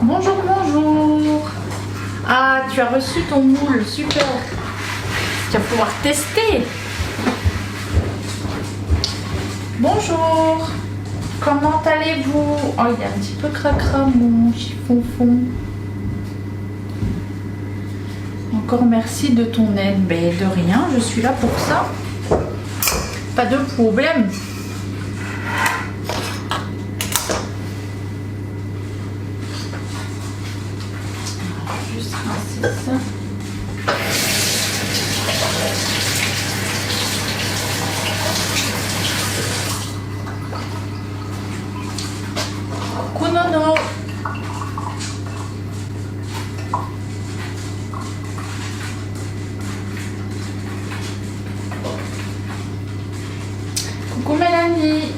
Bonjour, bonjour. Ah, tu as reçu ton moule, super. Tu vas pouvoir tester. Bonjour. Comment allez-vous? Oh, il est un petit peu cracra mon chiffon fond. Encore merci de ton aide. Ben, de rien, je suis là pour ça. Pas de problème. Juste rincer ça. Coucou Nono. Coucou Mélanie.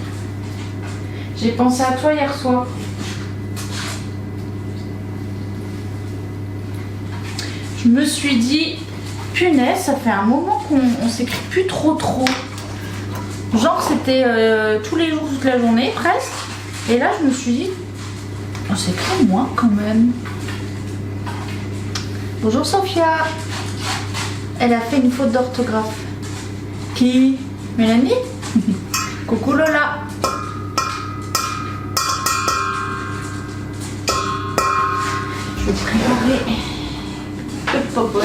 J'ai pensé à toi hier soir. Je me suis dit, punaise, ça fait un moment qu'on s'écrit plus trop. Genre c'était tous les jours, toute la journée presque. Et là je me suis dit, on s'écrit moins quand même. Bonjour Sophia. Elle a fait une faute d'orthographe. Qui? Mélanie? Coucou Lola. Je vais préparer le popote.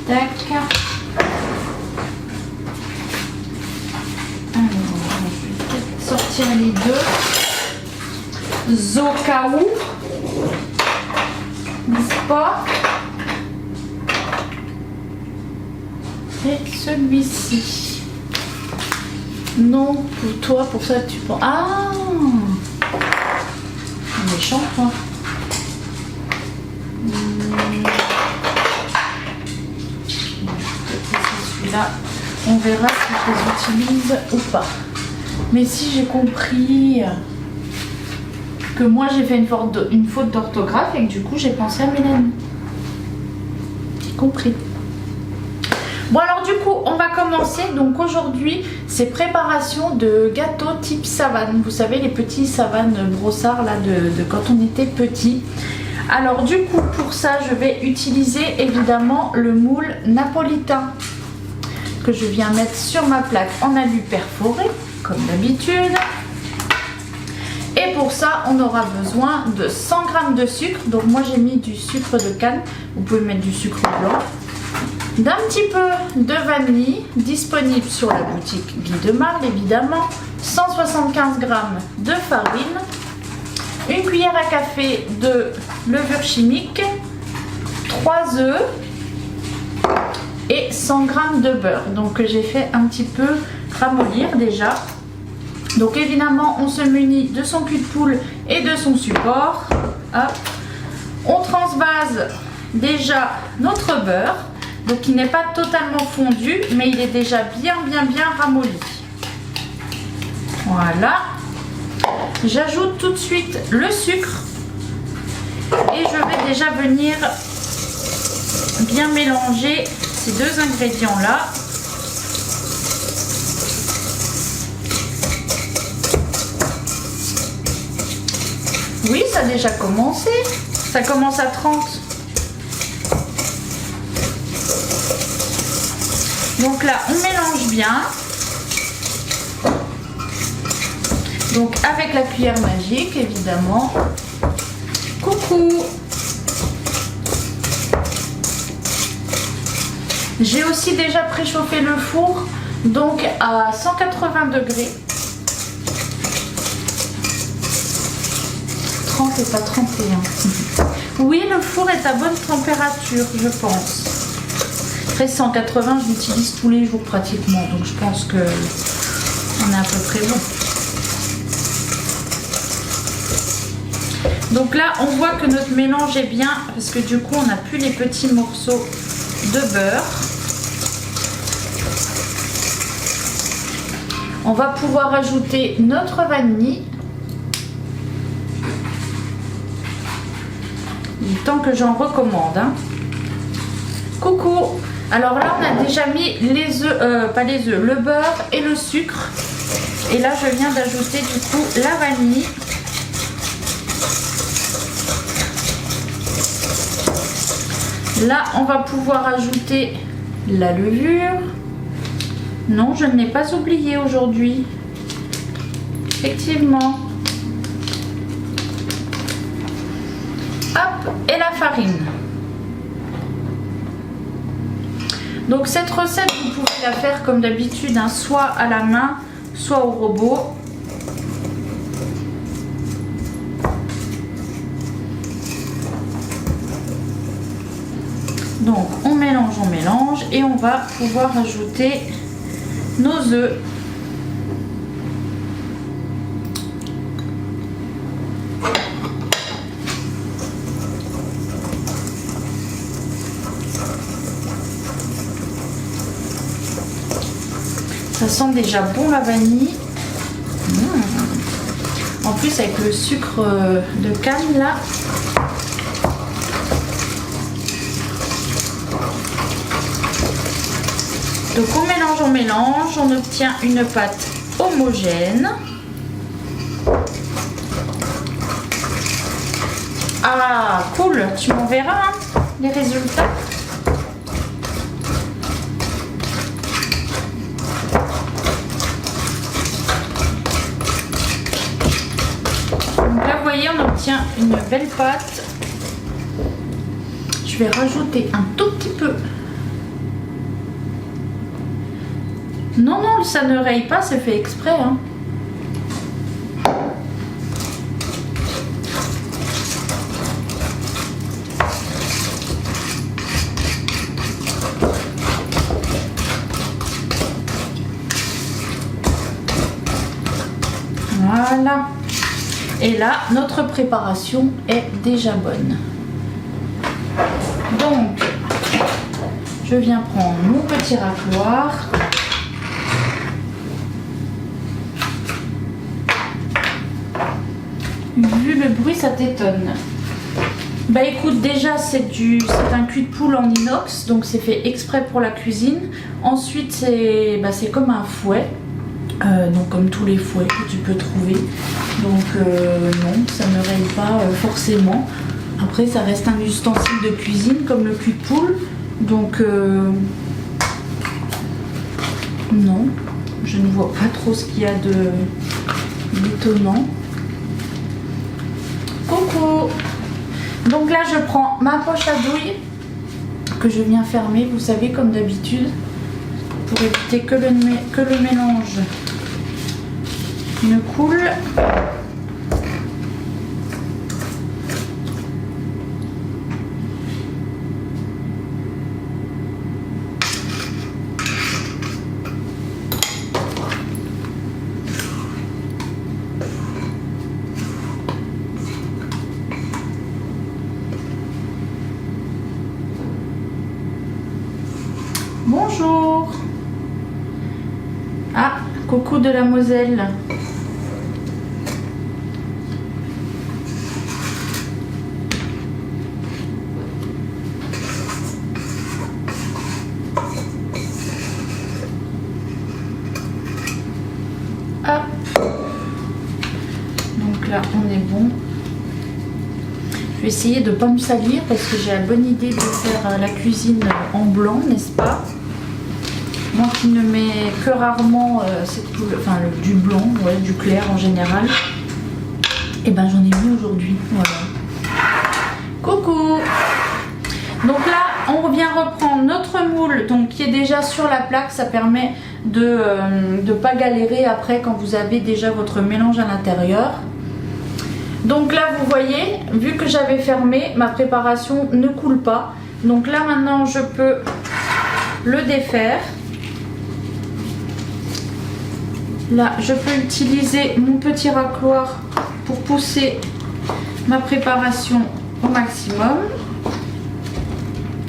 Tac. Alors, je vais peut-être sortir les deux. Zokaou. N'est-ce pas? Et celui-ci. Non, pour toi, pour ça tu penses. Ah! Méchant, toi. Celui-là, on verra si je les utilise ou pas. Mais si j'ai compris que moi j'ai fait une faute d'orthographe et que du coup j'ai pensé à Mélanie. J'ai compris. Bon alors du coup on va commencer. Donc aujourd'hui c'est préparation de gâteaux type savane. Vous savez les petits savanes brossards là de quand on était petit. Alors du coup pour ça je vais utiliser évidemment le moule napolitain que je viens mettre sur ma plaque en alu perforé comme d'habitude. Et pour ça on aura besoin de 100 g de sucre. Donc moi j'ai mis du sucre de canne, vous pouvez mettre du sucre blanc. D'un petit peu de vanille disponible sur la boutique Guy de Marle évidemment, 175 g de farine, une cuillère à café de levure chimique, 3 œufs et 100 g de beurre. Donc j'ai fait un petit peu ramollir déjà. Donc évidemment on se munit de son cul de poule et de son support. Hop. On transvase déjà notre beurre. Donc il n'est pas totalement fondu, mais il est déjà bien ramolli. Voilà. J'ajoute tout de suite le sucre. Et je vais déjà venir bien mélanger ces deux ingrédients-là. Oui, ça a déjà commencé. Ça commence à 30. Donc là, on mélange bien. Donc avec la cuillère magique, évidemment. Coucou! J'ai aussi déjà préchauffé le four, donc à 180 degrés. 30 et pas 31. Oui, le four est à bonne température, je pense. Après 180, je l'utilise tous les jours pratiquement, donc je pense que on est à peu près bon. Donc là, on voit que notre mélange est bien, parce que du coup, on n'a plus les petits morceaux de beurre. On va pouvoir ajouter notre vanille. Il est temps que j'en recommande. Hein. Coucou! Alors là, on a déjà mis les œufs, pas les œufs, le beurre et le sucre. Et là, je viens d'ajouter du coup la vanille. Là, on va pouvoir ajouter la levure. Non, je ne l'ai pas oublié aujourd'hui. Effectivement. Hop, et la farine. Donc cette recette, vous pouvez la faire comme d'habitude, hein, soit à la main, soit au robot. Donc on mélange et on va pouvoir ajouter nos œufs. Ça sent déjà bon la vanille. En plus avec le sucre de canne là. Donc on mélange, on obtient une pâte homogène. Ah cool, tu m'enverras hein, les résultats. Donc là vous voyez on obtient une belle pâte. Je vais rajouter un tout petit peu. Non, non, ça ne raye pas, c'est fait exprès. Hein. Voilà. Et là, notre préparation est déjà bonne. Donc, je viens prendre mon petit racloir. Vu le bruit, ça t'étonne. Bah écoute, déjà c'est un cul de poule en inox, donc c'est fait exprès pour la cuisine. Ensuite c'est comme un fouet, donc comme tous les fouets que tu peux trouver. Donc non, ça ne raye pas forcément. Après ça reste un ustensile de cuisine comme le cul de poule, donc non, je ne vois pas trop ce qu'il y a d'étonnant. Coucou. Donc là je prends ma poche à douille que je viens fermer, vous savez comme d'habitude, pour éviter que le mélange ne coule. Bonjour. Ah, coucou de la Moselle. Hop. Donc là, on est bon. Je vais essayer de ne pas me salir parce que j'ai la bonne idée de faire la cuisine en blanc, n'est-ce pas? Moi qui ne mets que rarement cette couleur, enfin du blanc, ouais, du clair en général. Et ben j'en ai mis aujourd'hui. Voilà. Coucou. Donc là, on vient reprendre notre moule, donc qui est déjà sur la plaque. Ça permet de ne pas galérer après quand vous avez déjà votre mélange à l'intérieur. Donc là, vous voyez, vu que j'avais fermé, ma préparation ne coule pas. Donc là, maintenant, je peux le défaire. Là, je peux utiliser mon petit racloir pour pousser ma préparation au maximum,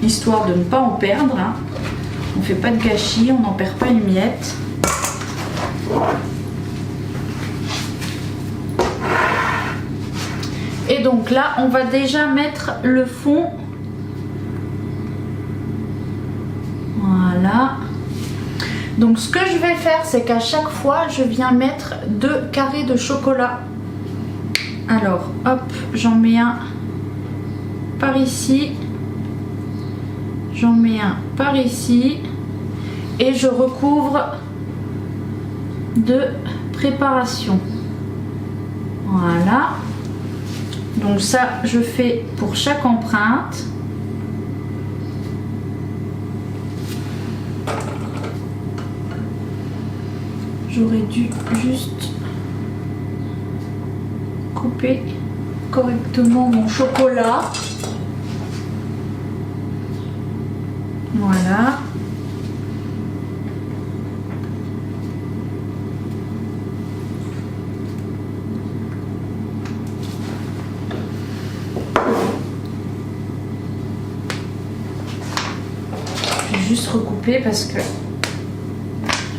histoire de ne pas en perdre. Hein. On ne fait pas de gâchis, on n'en perd pas une miette. Et donc là, on va déjà mettre le fond. Voilà. Donc ce que je vais faire, c'est qu'à chaque fois, je viens mettre 2 carrés de chocolat. Alors, hop, j'en mets un par ici. J'en mets un par ici et je recouvre de préparation. Voilà. Donc ça, je fais pour chaque empreinte. J'aurais dû juste couper correctement mon chocolat. Voilà. Je vais juste recouper parce que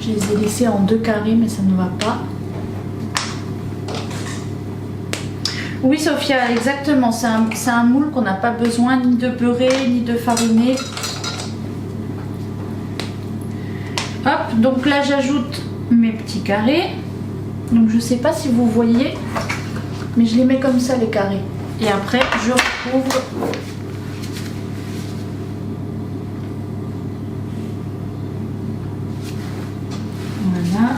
je les ai laissés en 2 carrés mais ça ne va pas. Oui Sophia, exactement, c'est un moule qu'on n'a pas besoin ni de beurrer ni de fariner. Hop, donc là j'ajoute mes petits carrés. Donc je sais pas si vous voyez, mais je les mets comme ça les carrés. Et après je recouvre. Voilà.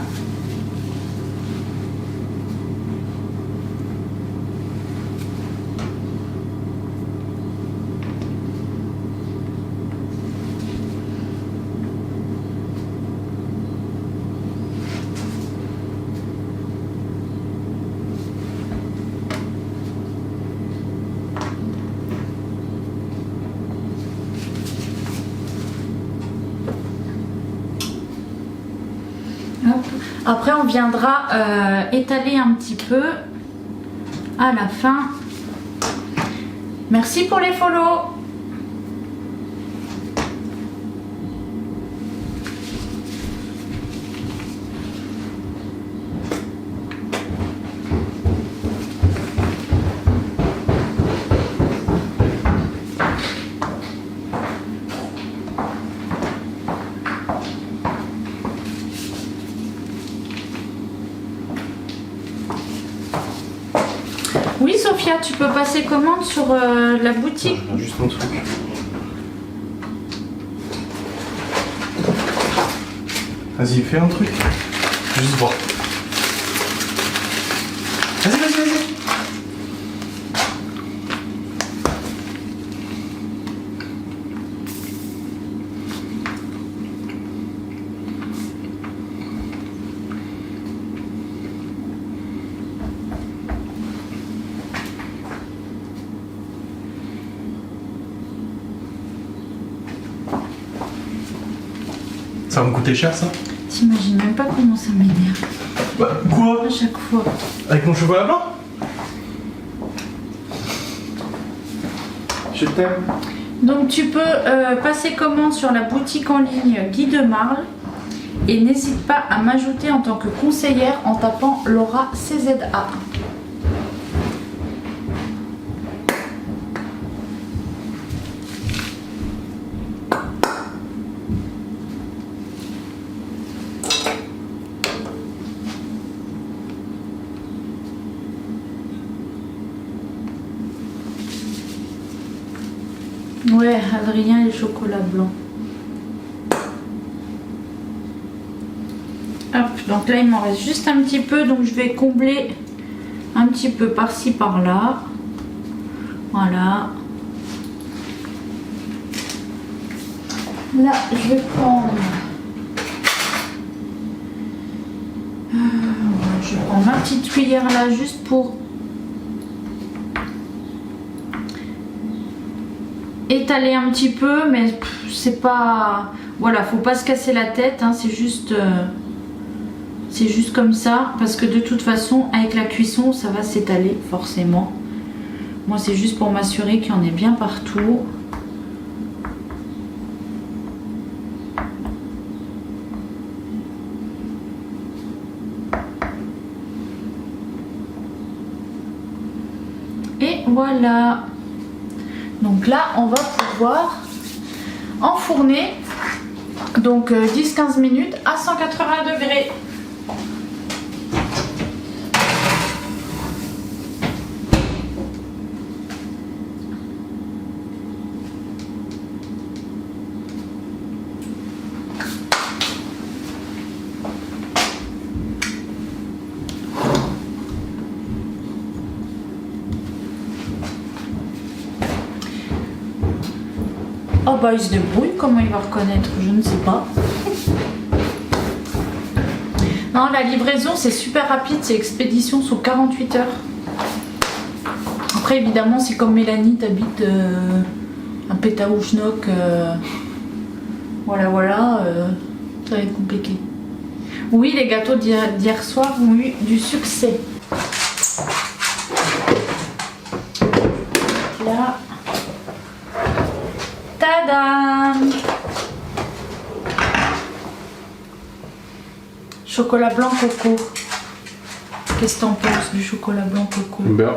Hop. Après on viendra étaler un petit peu à la fin. Merci pour les follow. Oui Sophia, tu peux passer commande sur la boutique. Non, je juste un truc. Vas-y, fais un truc. Juste voir. Vas-y, vas-y, vas-y. Ça va me coûter cher ça? T'imagines même pas comment ça m'énerve. Bah, quoi? À chaque fois. Avec mon chocolat blanc? Je t'aime. Donc tu peux passer commande sur la boutique en ligne Guy de Marle et n'hésite pas à m'ajouter en tant que conseillère en tapant Laura CZA. Ouais, Adrien, les chocolats blancs. Hop, donc là il m'en reste juste un petit peu, donc je vais combler un petit peu par-ci par-là. Voilà. Là, je vais prendre... je prends ma petite cuillère là juste pour étaler un petit peu, mais c'est pas... Voilà, faut pas se casser la tête, hein, c'est juste comme ça, parce que de toute façon, avec la cuisson, ça va s'étaler, forcément. Moi, c'est juste pour m'assurer qu'il y en ait bien partout. Et voilà. Donc là, on va pouvoir enfourner donc 10-15 minutes à 180 degrés. Oh bah il se débrouille, comment il va reconnaître? Je ne sais pas. Non, la livraison c'est super rapide, c'est expédition sous 48 heures. Après évidemment si comme Mélanie t'habites un Pétaouchnok, voilà, ça va être compliqué. Oui, les gâteaux d'hier soir ont eu du succès. Là. Tadam! Chocolat blanc coco. Qu'est-ce que t'en penses du chocolat blanc coco? Bien.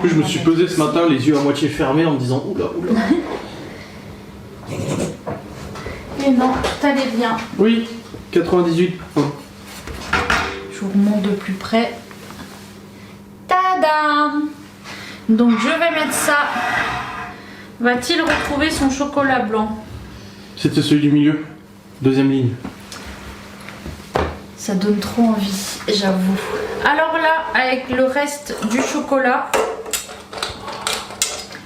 Du coup, je me suis posé ce matin les yeux à moitié fermés en me disant oula. Et non, tout allait bien. Oui, 98 points. Je vous remonte de plus près. Tadam! Donc je vais mettre ça. Va-t-il retrouver son chocolat blanc? C'était celui du milieu, deuxième ligne. Ça donne trop envie, j'avoue. Alors là, avec le reste du chocolat,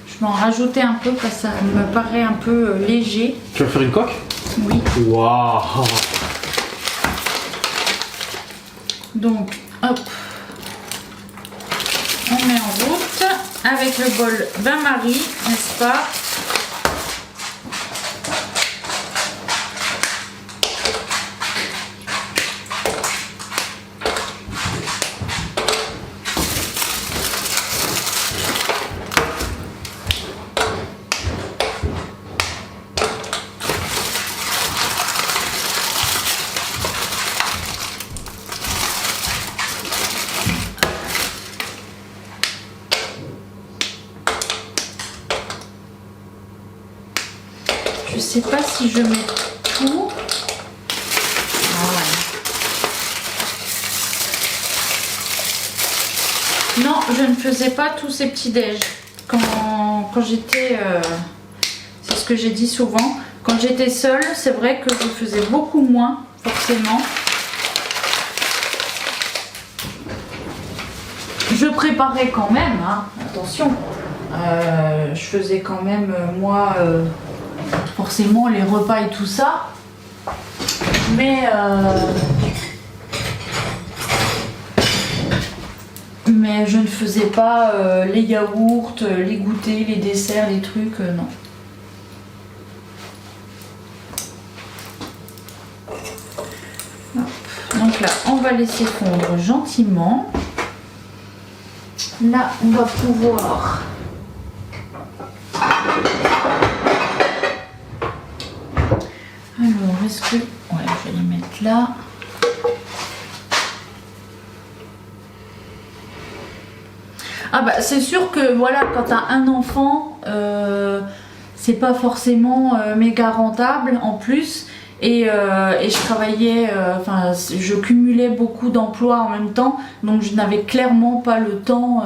je vais en rajouter un peu parce que ça me paraît un peu léger. Tu vas faire une coque? Oui. Waouh! Donc, hop. On met en route avec le bol bain-marie, n'est-ce pas? Je sais pas si je mets tout. Ah ouais. Non, je ne faisais pas tous ces petits déj. Quand j'étais... c'est ce que j'ai dit souvent. Quand j'étais seule, c'est vrai que je faisais beaucoup moins, forcément. Je préparais quand même, hein, attention. Je faisais quand même, moi... forcément les repas et tout ça, mais je ne faisais pas les yaourts, les goûters, les desserts, les trucs, non. Hop. Donc là on va laisser fondre gentiment. Là on va pouvoir est-ce que... Ouais, je vais les mettre là. Ah bah c'est sûr que voilà, quand t'as un enfant, c'est pas forcément méga rentable en plus. Et je travaillais, enfin je cumulais beaucoup d'emplois en même temps. Donc je n'avais clairement pas le temps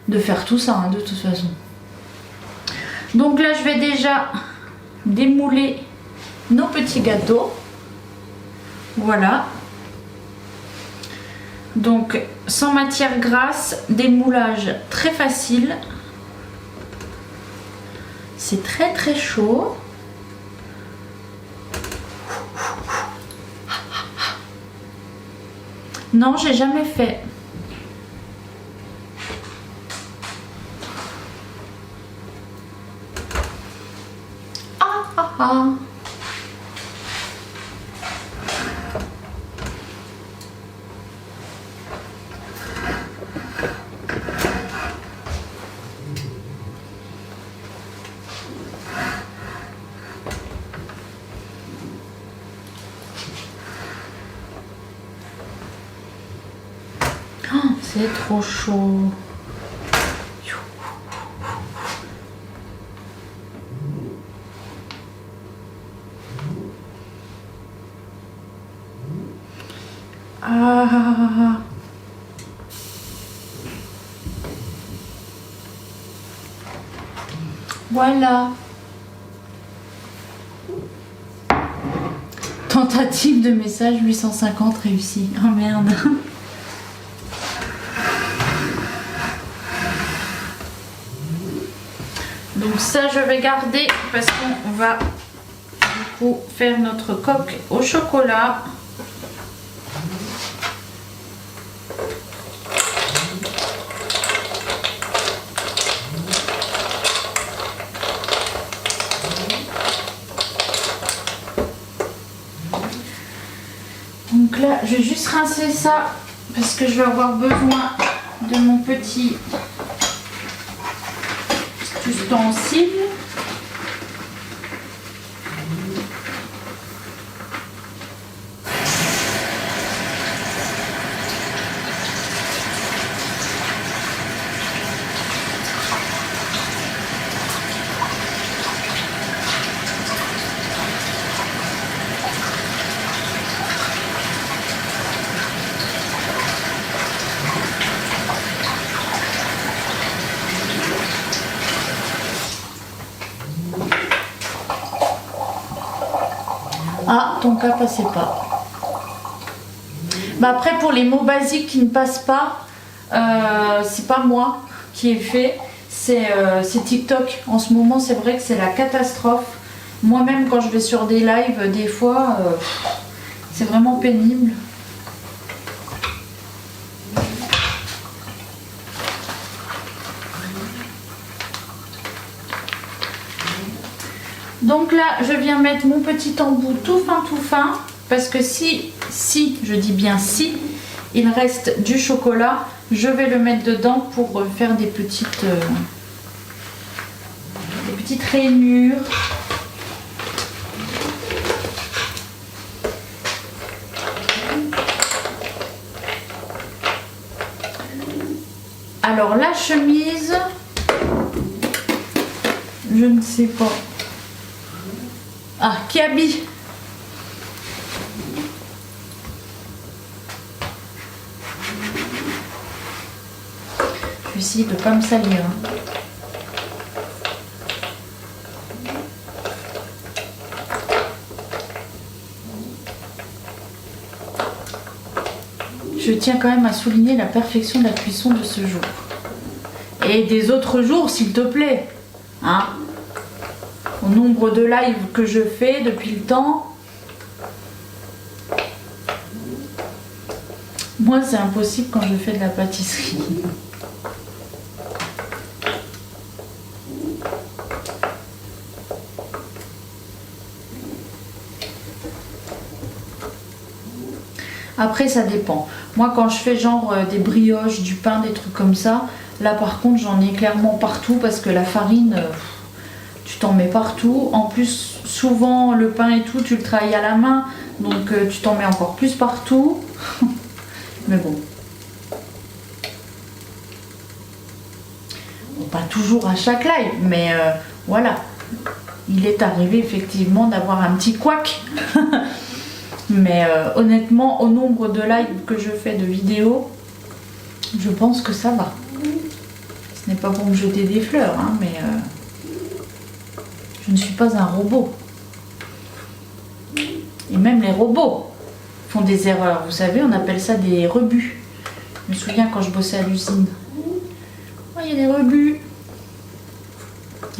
de faire tout ça, hein, de toute façon. Donc là je vais déjà démouler nos petits gâteaux. Voilà. Donc sans matière grasse, démoulage très facile. C'est très très chaud. Non, j'ai jamais fait. Ah. Oh, c'est trop chaud. Ah. Voilà. Tentative de message 850 réussi. Oh merde. Donc ça je vais garder parce qu'on va du coup faire notre coque au chocolat. Donc là je vais juste rincer ça parce que je vais avoir besoin de mon petit ustensile. Ah, ton cas passait pas. Bah après, pour les mots basiques qui ne passent pas, c'est pas moi qui ai fait, c'est TikTok. En ce moment, c'est vrai que c'est la catastrophe. Moi-même, quand je vais sur des lives, des fois, c'est vraiment pénible. Donc là, je viens mettre mon petit embout tout fin, parce que si, je dis bien si, il reste du chocolat, je vais le mettre dedans pour faire des petites rainures. Alors la chemise, je ne sais pas. Ah, qui habille? Je vais essayer de ne pas me salir. Je tiens quand même à souligner la perfection de la cuisson de ce jour. Et des autres jours, s'il te plaît. Hein? Au nombre de lives que je fais depuis le temps, moi c'est impossible quand je fais de la pâtisserie. Après ça dépend. Moi quand je fais genre des brioches, du pain, des trucs comme ça, là par contre j'en ai clairement partout parce que la farine... tu t'en mets partout. En plus, souvent, le pain et tout, tu le travailles à la main. Donc, tu t'en mets encore plus partout. Mais bon. Bon, pas toujours à chaque live. Mais voilà. Il est arrivé effectivement d'avoir un petit couac. Mais honnêtement, au nombre de lives que je fais de vidéos, je pense que ça va. Ce n'est pas pour me jeter des fleurs, hein, mais... je ne suis pas un robot. Et même les robots font des erreurs. Vous savez, on appelle ça des rebuts. Je me souviens quand je bossais à l'usine. Oh, il y a des rebuts.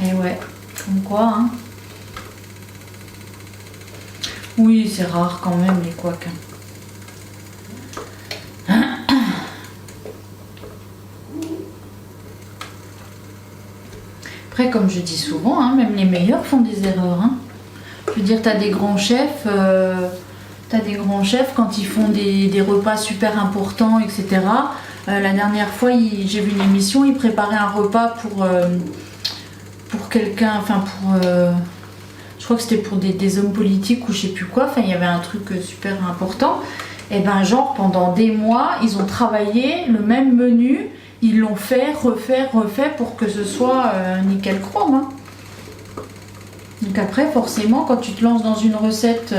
Et ouais, comme quoi, hein. Oui, c'est rare quand même les couacs. Après, comme je dis souvent, hein, même les meilleurs font des erreurs. Hein. Je veux dire, t'as des grands chefs, quand ils font des repas super importants, etc. La dernière fois, j'ai vu une émission, ils préparaient un repas pour quelqu'un, enfin je crois que c'était pour des hommes politiques ou je sais plus quoi. Enfin, il y avait un truc super important. Et ben, genre pendant des mois, ils ont travaillé le même menu. Ils l'ont fait, refait pour que ce soit nickel chrome. Hein. Donc après, forcément, quand tu te lances dans une recette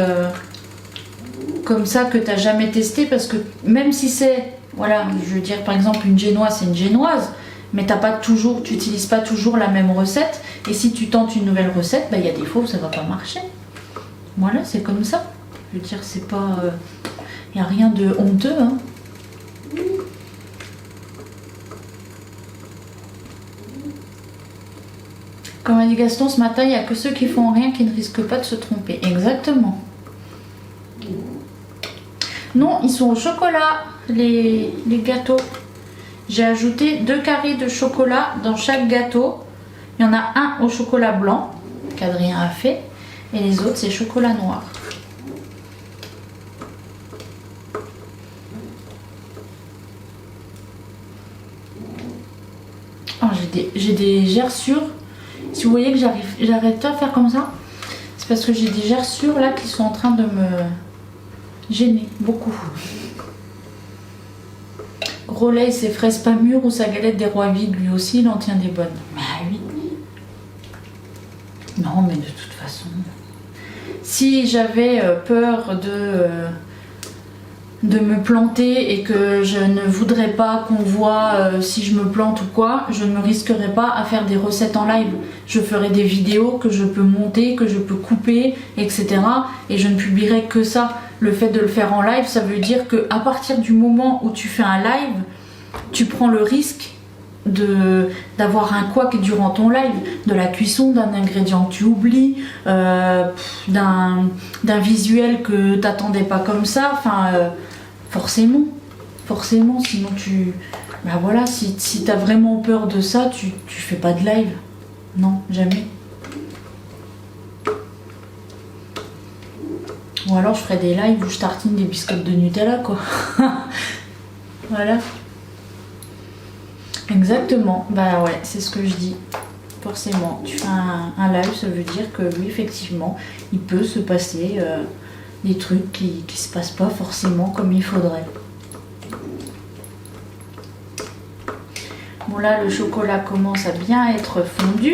comme ça que tu n'as jamais testée, parce que même si c'est, voilà, je veux dire par exemple une génoise, c'est une génoise, mais tu n'utilises pas toujours la même recette. Et si tu tentes une nouvelle recette, il y a des fois où ça ne va pas marcher. Voilà, c'est comme ça. Je veux dire, c'est pas... Il n'y a rien de honteux. Hein. Comment dit Gaston ce matin, il n'y a que ceux qui font rien qui ne risquent pas de se tromper. Exactement. Non, ils sont au chocolat, les gâteaux. J'ai ajouté 2 carrés de chocolat dans chaque gâteau. Il y en a un au chocolat blanc, qu'Adrien a fait, et les autres c'est chocolat noir. Oh, j'ai des gerçures. Si vous voyez que j'arrête pas à faire comme ça, c'est parce que j'ai des gerçures là qui sont en train de me gêner beaucoup. Gros lait, ses fraises pas mûres ou sa galette des rois vides, lui aussi, il en tient des bonnes. Bah oui. Non, mais de toute façon, si j'avais peur de me planter et que je ne voudrais pas qu'on voit si je me plante ou quoi, je ne me risquerais pas à faire des recettes en live. Je ferais des vidéos que je peux monter, que je peux couper, etc. Et je ne publierai que ça. Le fait de le faire en live, ça veut dire que à partir du moment où tu fais un live, tu prends le risque d'avoir un couac durant ton live, de la cuisson, d'un ingrédient que tu oublies, d'un visuel que tu n'attendais pas comme ça, enfin forcément, sinon tu... Bah voilà, si tu as vraiment peur de ça, tu fais pas de live. Non, jamais. Ou alors je ferai des lives où je tartine des biscottes de Nutella, quoi. Voilà. Exactement. Bah ouais, c'est ce que je dis. Forcément, tu fais un live, ça veut dire que oui, effectivement, il peut se passer des trucs qui se passent pas forcément comme il faudrait. Bon là, le chocolat commence à bien être fondu.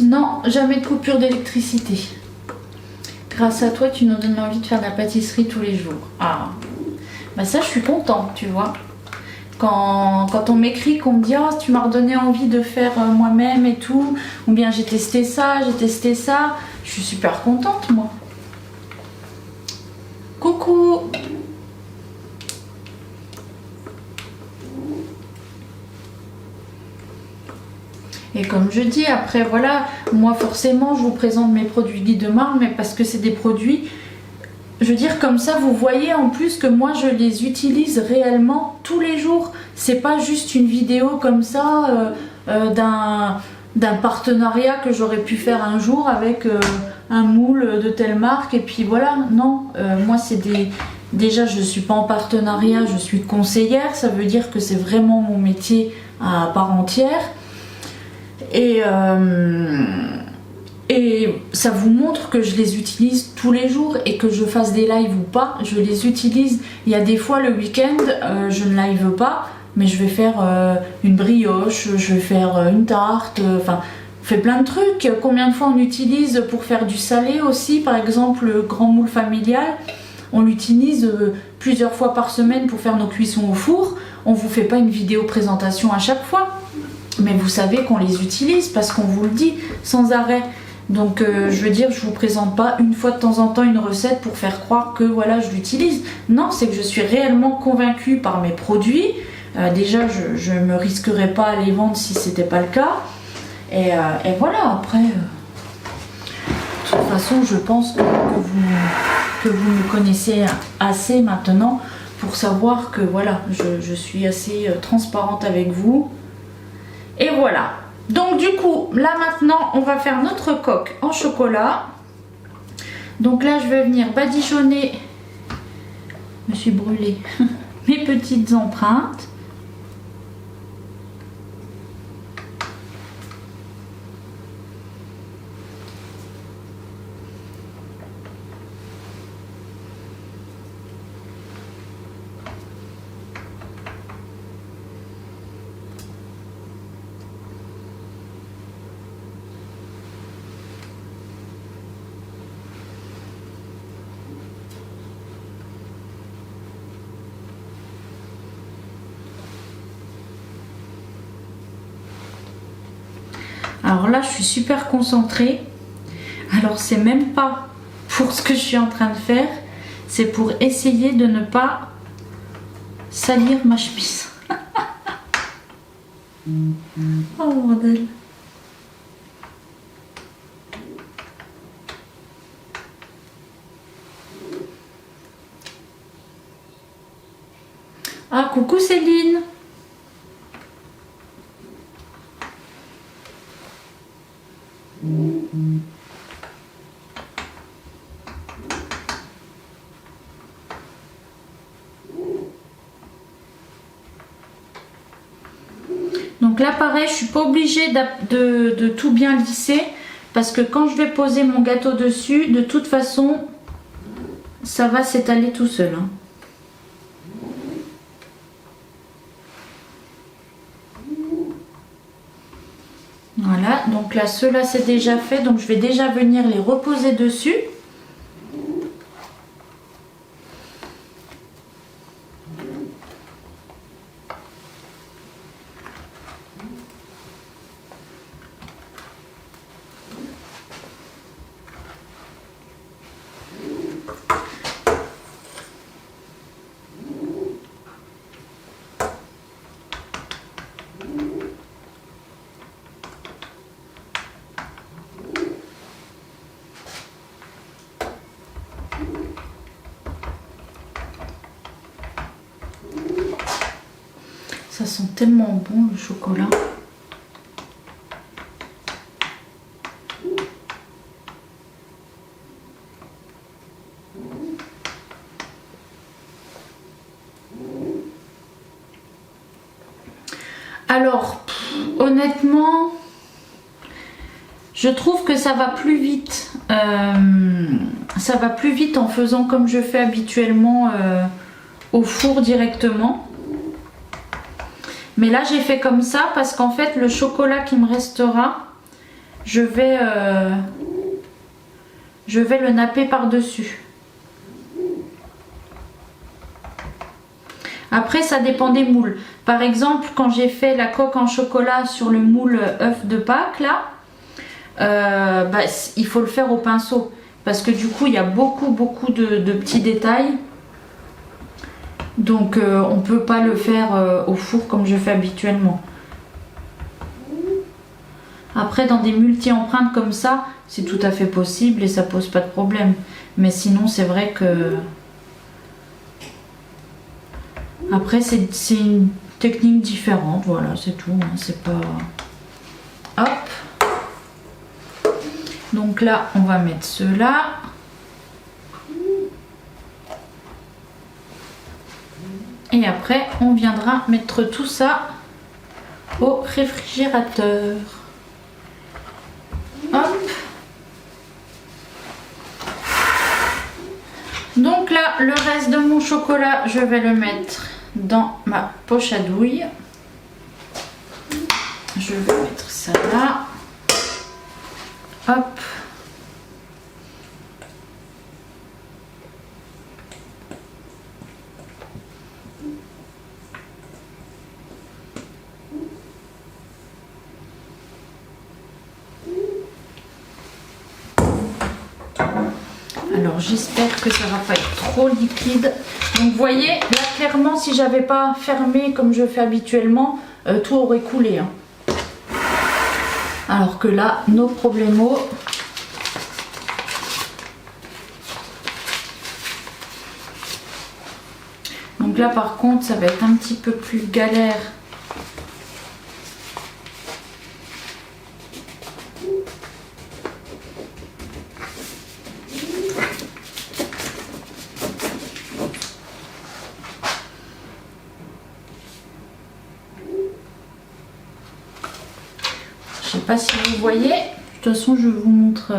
Non, jamais de coupure d'électricité. Grâce à toi, tu nous donnes envie de faire de la pâtisserie tous les jours. Ah, bah ça, je suis contente, tu vois. Quand on m'écrit, qu'on me dit « Oh, tu m'as redonné envie de faire moi-même et tout », ou bien « j'ai testé ça », je suis super contente, moi. Coucou! Et comme je dis, après voilà, moi forcément je vous présente mes produits Guy de Marle, mais parce que c'est des produits, je veux dire comme ça, vous voyez en plus que moi je les utilise réellement tous les jours. C'est pas juste une vidéo comme ça d'un partenariat que j'aurais pu faire un jour avec un moule de telle marque et puis voilà, non, moi c'est des... Déjà je suis pas en partenariat, je suis conseillère, ça veut dire que c'est vraiment mon métier à part entière. Et ça vous montre que je les utilise tous les jours et que je fasse des lives ou pas, je les utilise. Il y a des fois le week-end, je ne live pas, mais je vais faire une brioche, je vais faire une tarte, enfin, on fait plein de trucs. Combien de fois on utilise pour faire du salé aussi, par exemple le grand moule familial, on l'utilise plusieurs fois par semaine pour faire nos cuissons au four. On vous fait pas une vidéo présentation à chaque fois. Mais vous savez qu'on les utilise parce qu'on vous le dit sans arrêt. Donc je veux dire, je vous présente pas une fois de temps en temps une recette pour faire croire que voilà, je l'utilise. Non, c'est que je suis réellement convaincue par mes produits. Déjà, je me risquerais pas à les vendre si c'était pas le cas. Et voilà, après, de toute façon, je pense que vous me connaissez assez maintenant pour savoir que voilà, je suis assez transparente avec vous. Et voilà. Donc du coup, là maintenant, on va faire notre coque en chocolat. Donc là, je vais venir badigeonner. Je me suis brûlée. Mes petites empreintes. Alors là, je suis super concentrée. Alors, c'est même pas pour ce que je suis en train de faire. C'est pour essayer de ne pas salir ma chemise. Oh bordel. Ah, coucou Céline. Donc là pareil, je suis pas obligée de tout bien lisser parce que quand je vais poser mon gâteau dessus, de toute façon ça va s'étaler tout seul, hein. Voilà, donc là ceux-là c'est déjà fait, donc je vais déjà venir les reposer dessus. Ça sent tellement bon le chocolat. Alors, honnêtement, je trouve que ça va plus vite. Ça va plus vite en faisant comme je fais habituellement au four directement. Mais là j'ai fait comme ça parce qu'en fait le chocolat qui me restera, je vais le napper par dessus. Après ça dépend des moules. Par exemple quand j'ai fait la coque en chocolat sur le moule œuf de Pâques là, il faut le faire au pinceau. Parce que du coup il y a beaucoup de petits détails. Donc on ne peut pas le faire au four comme je fais habituellement. Après dans des multi-empreintes comme ça, c'est tout à fait possible et ça pose pas de problème. Mais sinon c'est vrai que... Après c'est une technique différente, voilà c'est tout, hein, c'est pas... Hop. Donc là on va mettre ceux-là. Et après, on viendra mettre tout ça au réfrigérateur. Hop. Donc là, le reste de mon chocolat, je vais le mettre dans ma poche à douille. Je vais mettre ça là. Hop. Alors j'espère que ça va pas être trop liquide. Donc vous voyez là clairement si j'avais pas fermé comme je fais habituellement, tout aurait coulé, hein. Alors que là no problemo. Donc là par contre ça va être un petit peu plus galère. Je sais pas si vous voyez, de toute façon je vous montre.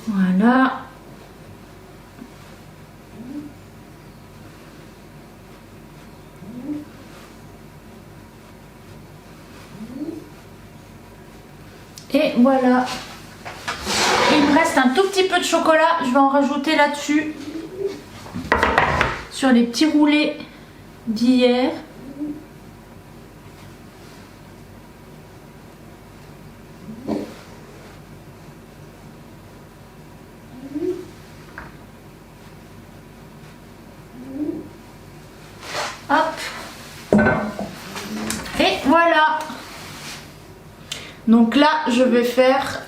Voilà. Et voilà. Il me reste un tout petit peu de chocolat. Je vais en rajouter là-dessus. Sur les petits roulés d'hier. Hop. Et voilà. Donc là, je vais faire...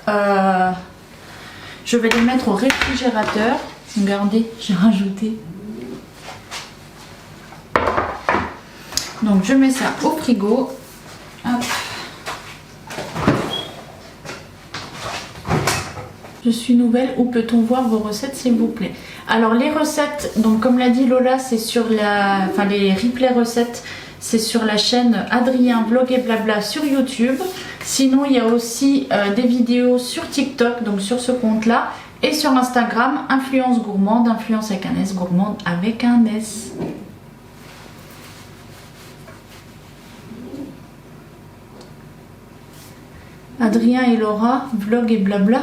je vais les mettre au réfrigérateur. Regardez, j'ai rajouté. Donc je mets ça au frigo. Hop. Je suis nouvelle, où peut-on voir vos recettes s'il vous plaît? Alors les recettes, donc comme l'a dit Lola, c'est sur la... Enfin les replays recettes, c'est sur la chaîne Adrien Vlog et Blabla sur YouTube. Sinon il y a aussi des vidéos sur TikTok, donc sur ce compte là. Et sur Instagram, Influence Gourmande, Influence avec un S, Gourmande avec un S. Adrien et Laura, Vlog et Blabla.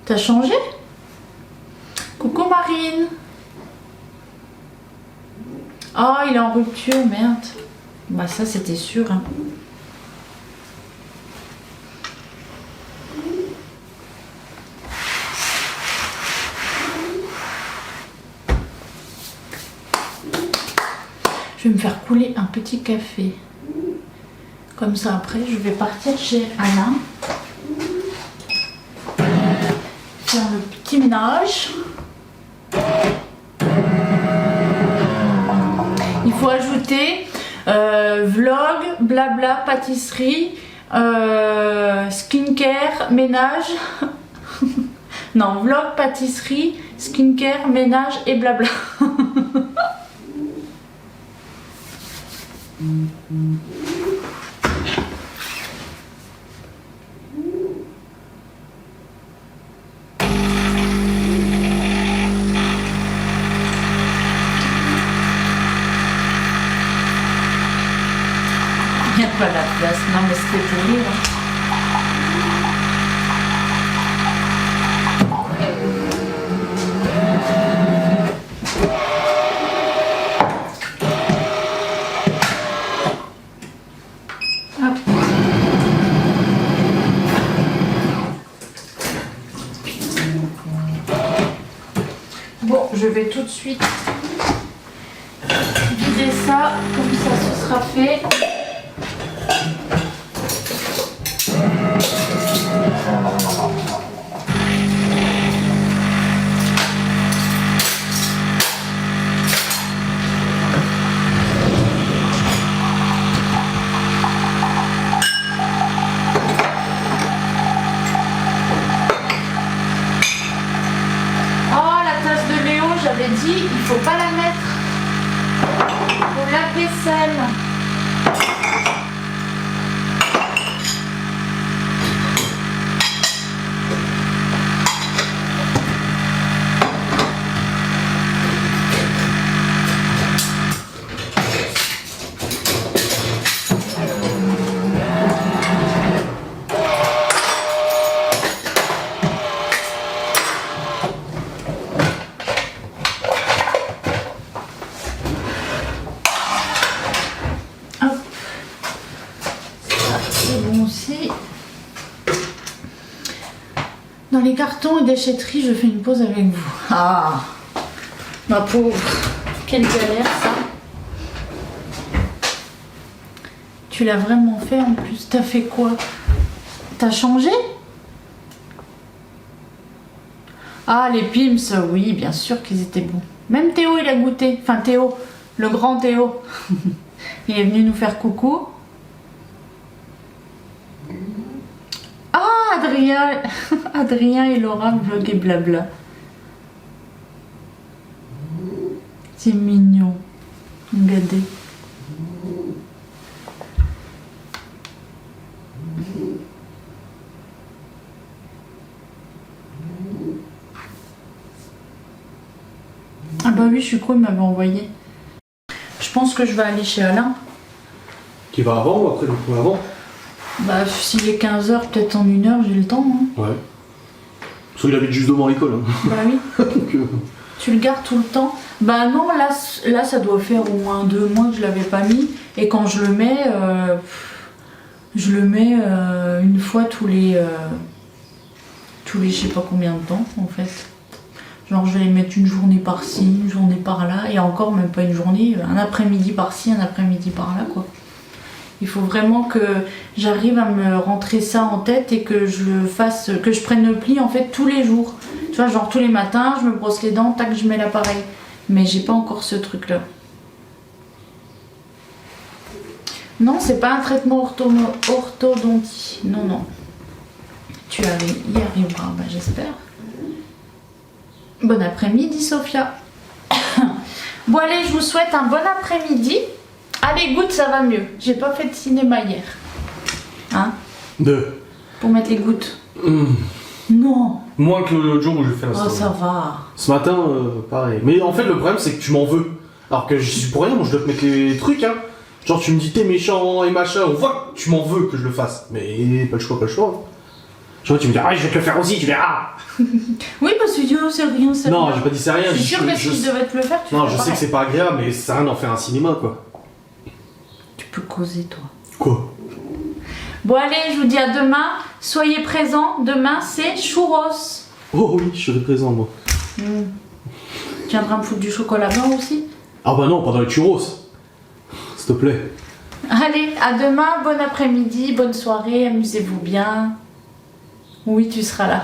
T'as changé? Coucou Marine. Oh, il est en rupture, merde. Bah ça c'était sûr. Hein. Je vais me faire couler un petit café. Comme ça après je vais partir chez Alain. Faire le petit ménage. Il faut ajouter vlog, blabla, pâtisserie, skincare, ménage. Non, vlog, pâtisserie, skincare, ménage et blabla. Il n'y a pas la place, non mais c'était pour lire. Hop. Bon, je vais tout de suite vider ça, comme ça ce sera fait. J'avais dit, il faut pas la mettre au lave-vaisselle. Dans les cartons et déchetteries, je fais une pause avec vous. Ah, ma pauvre, quelle galère ça. Tu l'as vraiment fait en plus. T'as fait quoi? T'as changé? Ah, les Pims, oui, bien sûr qu'ils étaient bons. Même Théo, il a goûté. Enfin, Théo, le grand Théo. Il est venu nous faire coucou. Ah, Adrien, Adrien et Laura, vlog et blabla. C'est mignon. Regardez. bah oui, je suis con, il m'avait envoyé. Je pense que je vais aller chez Alain. Qui va avant ou après le coup avant? Bah s'il est 15h, peut-être en 1 heure, j'ai le temps. Hein. Ouais. Parce qu'il habite juste devant l'école. Hein. Bah oui. Donc, Tu le gardes tout le temps? Bah non, là ça doit faire au moins 2 mois que je l'avais pas mis. Et quand je le mets, une fois tous les je sais pas combien de temps en fait. Genre je vais les mettre une journée par-ci, une journée par-là, et encore même pas une journée, un après-midi par-ci, un après-midi par-là quoi. Il faut vraiment que j'arrive à me rentrer ça en tête et que je le fasse, que je prenne le pli en fait tous les jours. Tu vois, genre tous les matins, je me brosse les dents, tac, je mets l'appareil. Mais j'ai pas encore ce truc là. Non, c'est pas un traitement orthodontie. Non, non. Tu y arriveras, bah, j'espère. Bon après-midi, Sophia. Bon, allez, je vous souhaite un bon après-midi. Allez, gouttes, ça va mieux. J'ai pas fait de cinéma hier. Hein? Pour mettre les gouttes. Non. Moins que l'autre jour où j'ai fait un Oh, ça va. Ce matin, pareil. Mais en fait, le problème, c'est que tu m'en veux. Alors que je suis pour rien, moi je dois te mettre les trucs, hein. Genre, tu me dis t'es méchant et machin, on voit que tu m'en veux que je le fasse. Mais pas le choix, pas le choix. Tu vois, tu me dis, ah, je vais te le faire aussi, tu verras. Oui, parce que c'est rien, c'est Non, rien. j'ai pas dit c'est rien. Je suis sûre que si je devais te le faire, tu Non, ferais je sais pareil. que c'est pas agréable, mais ça sert à rien d'en faire un cinéma, quoi. Tu peux causer, toi. Quoi? Bon, allez, je vous dis à demain. Soyez présents. Demain, c'est churros. Oh oui, je serai présent, moi. Tu viendras me foutre du chocolat blanc aussi? Ah bah non, pas dans les churros. S'il te plaît. Allez, à demain. Bon après-midi, bonne soirée. Amusez-vous bien. Oui, tu seras là.